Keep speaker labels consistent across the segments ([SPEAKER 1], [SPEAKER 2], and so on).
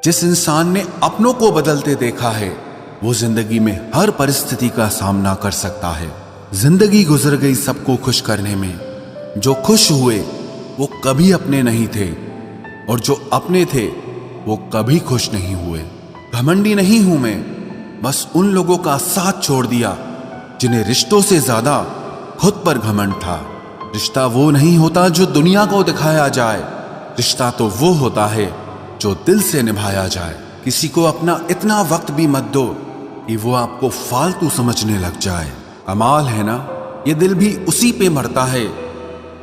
[SPEAKER 1] जिस इंसान ने अपनों को बदलते देखा है वो जिंदगी में हर परिस्थिति का सामना कर सकता है। जिंदगी गुजर गई सबको खुश करने में। जो खुश हुए वो कभी अपने नहीं थे और जो अपने थे वो कभी खुश नहीं हुए। घमंडी नहीं हूं मैं, बस उन लोगों का साथ छोड़ दिया जिन्हें रिश्तों से ज्यादा खुद पर घमंड था। रिश्ता वो नहीं होता जो दुनिया को दिखाया जाए, रिश्ता तो वो होता है जो दिल से निभाया जाए। किसी को अपना इतना वक्त भी मत दो कि वो आपको फालतू समझने लग जाए। कमाल है ना, ये दिल भी उसी पे मरता है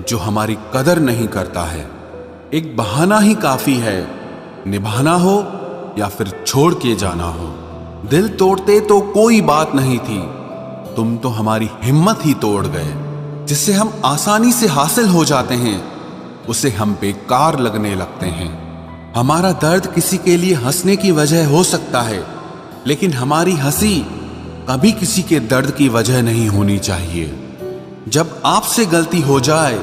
[SPEAKER 1] जो हमारी कदर नहीं करता है। एक बहाना ही काफी है, निभाना हो या फिर छोड़ के जाना हो। दिल तोड़ते तो कोई बात नहीं थी, तुम तो हमारी हिम्मत ही तोड़ गए। जिससे हम आसानी से हासिल हो जाते हैं उसे हम बेकार लगने लगते हैं। हमारा दर्द किसी के लिए हंसने की वजह हो सकता है, लेकिन हमारी हंसी कभी किसी के दर्द की वजह नहीं होनी चाहिए। जब आपसे गलती हो जाए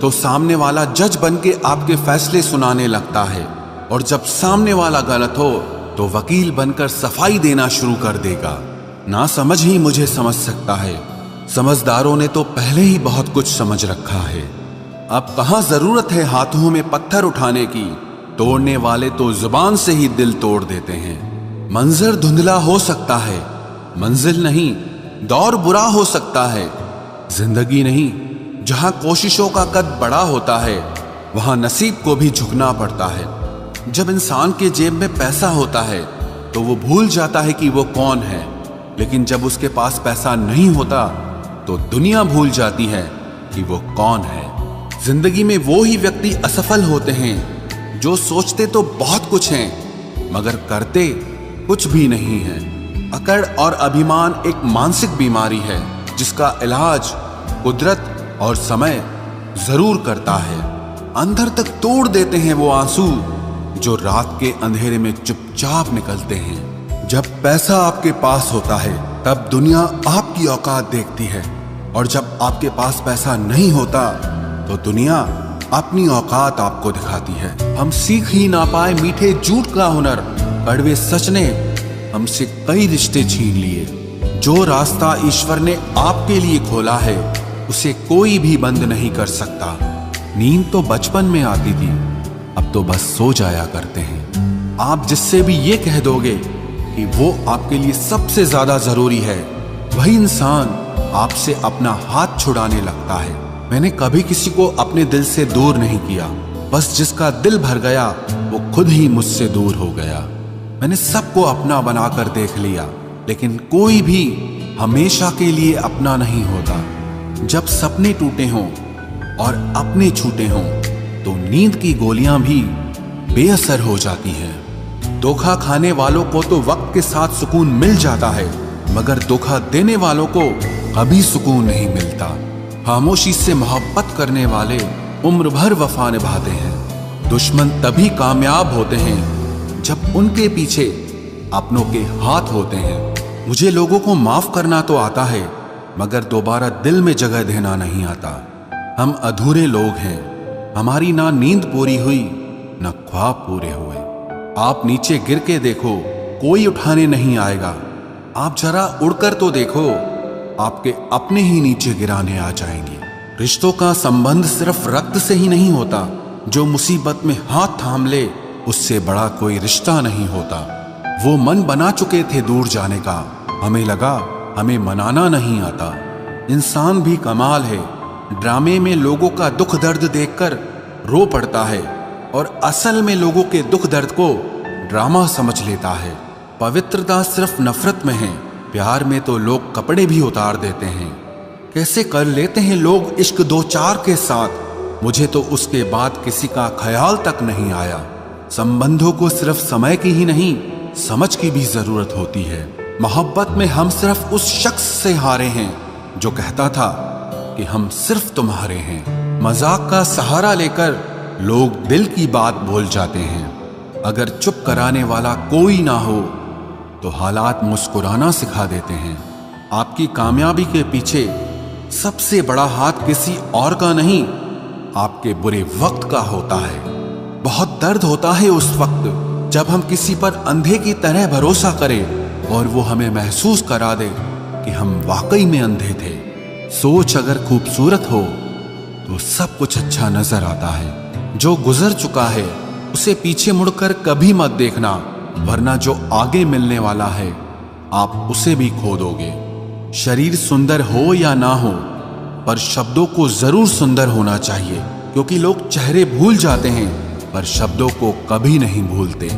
[SPEAKER 1] तो सामने वाला जज बन के आपके फैसले सुनाने लगता है, और जब सामने वाला गलत हो तो वकील बनकर सफाई देना शुरू कर देगा। ना समझ ही मुझे समझ सकता है, समझदारों ने तो पहले ही बहुत कुछ समझ रखा है। अब कहां जरूरत है हाथों में पत्थर उठाने की, तोड़ने वाले तो जुबान से ही दिल तोड़ देते हैं। मंजर धुंधला हो सकता है, मंजिल नहीं दौर बुरा हो सकता है। जिंदगी नहीं, जहां कोशिशों का कद बड़ा होता है वहां नसीब को भी झुकना पड़ता है। जब इंसान के जेब में पैसा होता है तो वो भूल जाता है कि वो कौन है, लेकिन जब उसके पास पैसा नहीं होता तो दुनिया भूल जाती है कि वो कौन है। जिंदगी में वो ही व्यक्ति असफल होते हैं जो सोचते तो बहुत कुछ हैं मगर करते कुछ भी नहीं है। अकड़ और अभिमान एक मानसिक बीमारी है जिसका इलाज कुदरत और समय जरूर करता है। अंदर तक तोड़ देते हैं वो आंसू जो रात के अंधेरे में चुपचाप निकलते हैं। जब पैसा आपके पास होता है तब दुनिया आपकी औकात देखती है, और जब आपके पास पैसा नहीं होता तो दुनिया अपनी औकात आपको दिखाती है। हम सीख ही ना पाए मीठे झूठ का हुनर, कड़वे सच ने हमसे कई रिश्ते छीन लिए। जो रास्ता ईश्वर ने आपके लिए खोला है उसे कोई भी बंद नहीं कर सकता। नींद तो बचपन में आती थी, अब तो बस सो जाया करते हैं। आप जिससे भी ये कह दोगे कि वो आपके लिए सबसे ज्यादा जरूरी है, वही इंसान आपसे अपना हाथ छुड़ाने लगता है। मैंने कभी किसी को अपने दिल से दूर नहीं किया, बस जिसका दिल भर गया वो खुद ही मुझसे दूर हो गया। मैंने सबको अपना बनाकर देख लिया, लेकिन कोई भी हमेशा के लिए अपना नहीं होता। जब सपने टूटे हों और अपने छूटे हों तो नींद की गोलियां भी बेअसर हो जाती हैं। धोखा खाने वालों को तो वक्त के साथ सुकून मिल जाता है, मगर धोखा देने वालों को कभी सुकून नहीं मिलता। खामोशी से मोहब्बत करने वाले उम्र भर वफा निभाते हैं। दुश्मन तभी कामयाब होते हैं जब उनके पीछे अपनों के हाथ होते हैं। मुझे लोगों को माफ करना तो आता है, मगर दोबारा दिल में जगह देना नहीं आता। हम अधूरे लोग हैं, हमारी ना नींद पूरी हुई ना ख्वाब पूरे हुए। आप नीचे गिर के देखो, कोई उठाने नहीं आएगा। आप जरा उड़कर तो देखो, आपके अपने ही नीचे गिराने आ जाएंगे। रिश्तों का संबंध सिर्फ रक्त से ही नहीं होता, जो मुसीबत में हाथ थाम ले उससे बड़ा कोई रिश्ता नहीं होता। वो मन बना चुके थे दूर जाने का, हमें लगा हमें मनाना नहीं आता। इंसान भी कमाल है, ड्रामे में लोगों का दुख दर्द देखकर रो पड़ता है और असल में लोगों के दुख दर्द को ड्रामा समझ लेता है। पवित्रता सिर्फ नफरत में है, प्यार में तो लोग कपड़े भी उतार देते हैं। कैसे कर लेते हैं लोग इश्क दो चार के साथ, मुझे तो उसके बाद किसी का ख्याल तक नहीं आया। संबंधों को सिर्फ समय की ही नहीं समझ की भी जरूरत होती है। मोहब्बत में हम सिर्फ उस शख्स से हारे हैं जो कहता था कि हम सिर्फ तुम्हारे हैं। मजाक का सहारा लेकर लोग दिल की बात भूल जाते हैं। अगर चुप कराने वाला कोई ना हो तो हालात मुस्कुराना सिखा देते हैं। आपकी कामयाबी के पीछे सबसे बड़ा हाथ किसी और का नहीं, आपके बुरे वक्त का होता है। बहुत दर्द होता है उस वक्त जब हम किसी पर अंधे की तरह भरोसा करें और वो हमें महसूस करा दे कि हम वाकई में अंधे थे। सोच अगर खूबसूरत हो तो सब कुछ अच्छा नजर आता है। जो गुजर चुका है उसे पीछे मुड़कर कभी मत देखना, वरना जो आगे मिलने वाला है आप उसे भी खो दोगे। शरीर सुंदर हो या ना हो, पर शब्दों को जरूर सुंदर होना चाहिए, क्योंकि लोग चेहरे भूल जाते हैं पर शब्दों को कभी नहीं भूलते।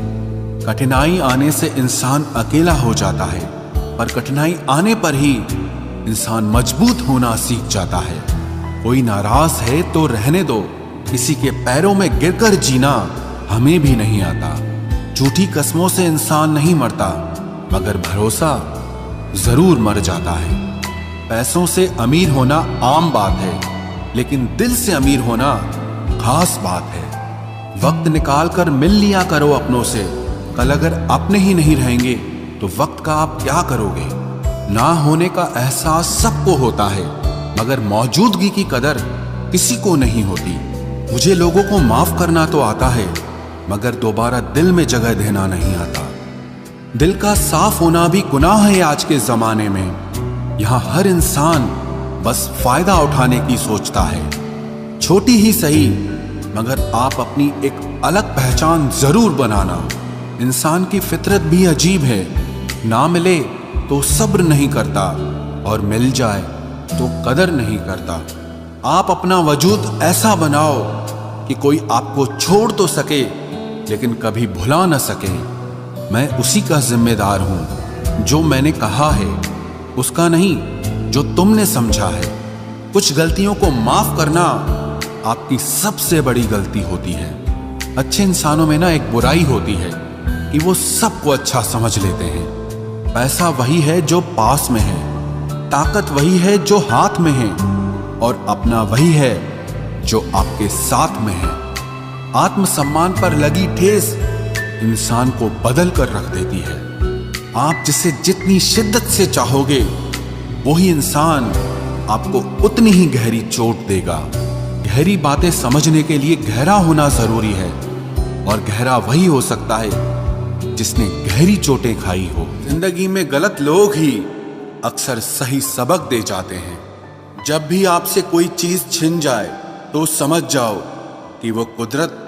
[SPEAKER 1] कठिनाई आने से इंसान अकेला हो जाता है, पर कठिनाई आने पर ही इंसान मजबूत होना सीख जाता है। कोई नाराज है तो रहने दो, किसी के पैरों में गिरकर जीना हमें भी नहीं आता। झूठी कस्मों से इंसान नहीं मरता, मगर भरोसा जरूर मर जाता है। पैसों से अमीर होना आम बात है, लेकिन दिल से अमीर होना खास बात है। वक्त निकाल कर मिल लिया करो अपनों से। कल अगर अपने ही नहीं रहेंगे तो वक्त का आप क्या करोगे। ना होने का एहसास सबको होता है, मगर मौजूदगी की कदर किसी को नहीं होती। मुझे लोगों को माफ करना तो आता है, मगर दोबारा दिल में जगह देना नहीं आता। दिल का साफ होना भी गुनाह है आज के जमाने में। यहाँ हर इंसान बस फायदा उठाने की सोचता है। छोटी ही सही, मगर आप अपनी एक अलग पहचान जरूर बनाना। इंसान की फितरत भी अजीब है, ना मिले तो सब्र नहीं करता और मिल जाए तो कदर नहीं करता। आप अपना वजूद ऐसा बनाओ कि कोई आपको छोड़ तो सके लेकिन कभी भुला न सके। मैं उसी का जिम्मेदार हूं, जो मैंने कहा है उसका नहीं जो तुमने समझा है। कुछ गलतियों को माफ करना आपकी सबसे बड़ी गलती होती है। अच्छे इंसानों में ना एक बुराई होती है कि वो सबको अच्छा समझ लेते हैं। पैसा वही है जो पास में है, ताकत वही है जो हाथ में है, और अपना वही है जो आपके साथ में है। आत्मसम्मान पर लगी ठेस इंसान को बदल कर रख देती है। आप जिसे जितनी शिद्दत से चाहोगे, वही इंसान आपको उतनी ही गहरी चोट देगा। गहरी बातें समझने के लिए गहरा होना जरूरी है, और गहरा वही हो सकता है जिसने गहरी चोटें खाई हो। जिंदगी में गलत लोग ही अक्सर सही सबक दे जाते हैं। जब भी आपसे कोई चीज छिन जाए तो समझ जाओ कि वो कुदरत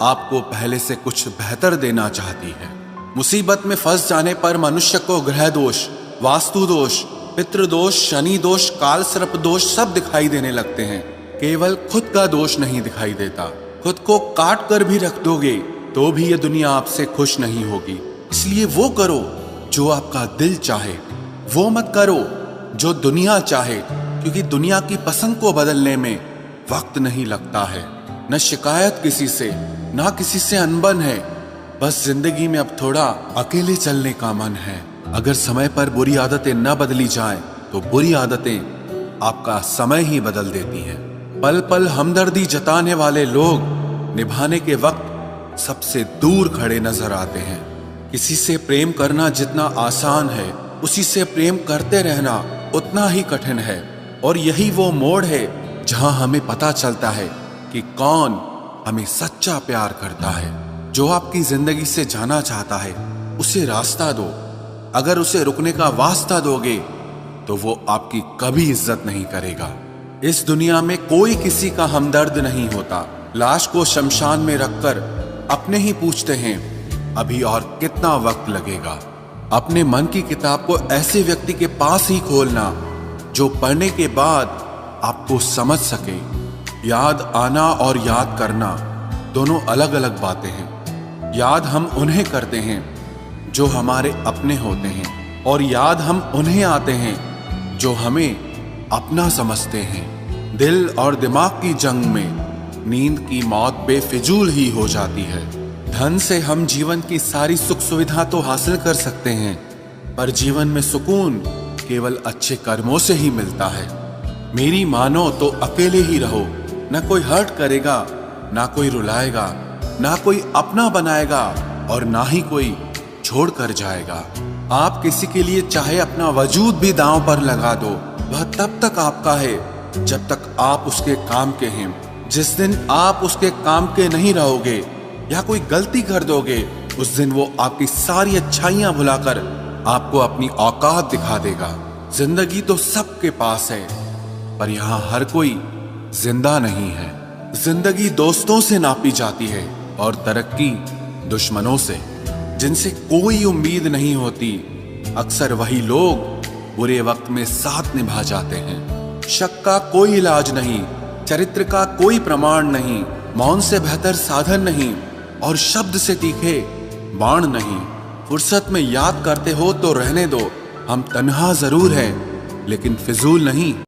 [SPEAKER 1] आपको पहले से कुछ बेहतर देना चाहती है। मुसीबत में फंस जाने पर मनुष्य को ग्रह दोष, वास्तु दोष, पितृदोष, शनि दोष, काल सर्प दोष सब दिखाई देने लगते हैं। केवल खुद का दोष नहीं दिखाई देता। खुद को काट कर भी रख दोगे तो भी ये दुनिया आपसे खुश नहीं होगी। इसलिए वो करो जो आपका दिल चाहे, वो मत करो जो दुनिया चाहे, क्योंकि दुनिया की पसंद को बदलने में वक्त नहीं लगता है। न शिकायत किसी से, ना किसी से अनबन है। बस जिंदगी में अब थोड़ा अकेले चलने का मन है। अगर समय पर बुरी आदतें न बदली जाएं, तो बुरी आदतें आपका समय ही बदल देती हैं। पल पल हमदर्दी जताने वाले लोग निभाने के वक्त सबसे दूर खड़े नजर आते हैं। किसी से प्रेम करना जितना आसान है, उसी से प्रेम करते रहना उतना ही कठिन है। और यही वो मोड़ है जहां हमें पता चलता है कि कौन हमें सच्चा प्यार करता है। जो आपकी जिंदगी से जाना चाहता है, उसे रास्ता दो। अगर उसे रुकने का वास्ता दोगे तो वो आपकी कभी इज्जत नहीं करेगा। इस दुनिया में कोई किसी का हमदर्द नहीं होता। लाश को शमशान में रखकर अपने ही पूछते हैं अभी और कितना वक्त लगेगा। अपने मन की किताब को ऐसे व्यक्ति के पास ही खोलना जो पढ़ने के बाद आपको समझ सके। याद आना और याद करना दोनों अलग अलग बातें हैं। याद हम उन्हें करते हैं जो हमारे अपने होते हैं, और याद हम उन्हें आते हैं जो हमें अपना समझते हैं। दिल और दिमाग की जंग में नींद की मौत बेफिजूल ही हो जाती है। धन से हम जीवन की सारी सुख सुविधा तो हासिल कर सकते हैं, पर जीवन में सुकून केवल अच्छे कर्मों से ही मिलता है। मेरी मानो तो अकेले ही रहो। ना कोई हर्ट करेगा, ना कोई रुलाएगा, ना कोई अपना बनाएगा, और ना ही कोई छोड़ कर जाएगा। आप किसी के लिए चाहे अपना वजूद भी दांव पर लगा दो, वह तब तक आपका है जब तक आप उसके काम के हैं। जिस दिन आप उसके काम के नहीं रहोगे या कोई गलती कर दोगे, उस दिन वो आपकी सारी अच्छाइयां भुलाकर आपको अपनी औकात दिखा देगा। जिंदगी तो सबके पास है, पर यहाँ हर कोई जिंदा नहीं है। जिंदगी दोस्तों से नापी जाती है और तरक्की दुश्मनों से, जिनसे कोई उम्मीद नहीं होती। अक्सर वही लोग बुरे वक्त में साथ निभा जाते हैं। शक का कोई इलाज नहीं, चरित्र का कोई प्रमाण नहीं, मौन से बेहतर साधन नहीं और शब्द से तीखे बाण नहीं। फुर्सत में याद करते हो तो रहने दो, हम तन्हा जरूर हैं लेकिन फिजूल नहीं।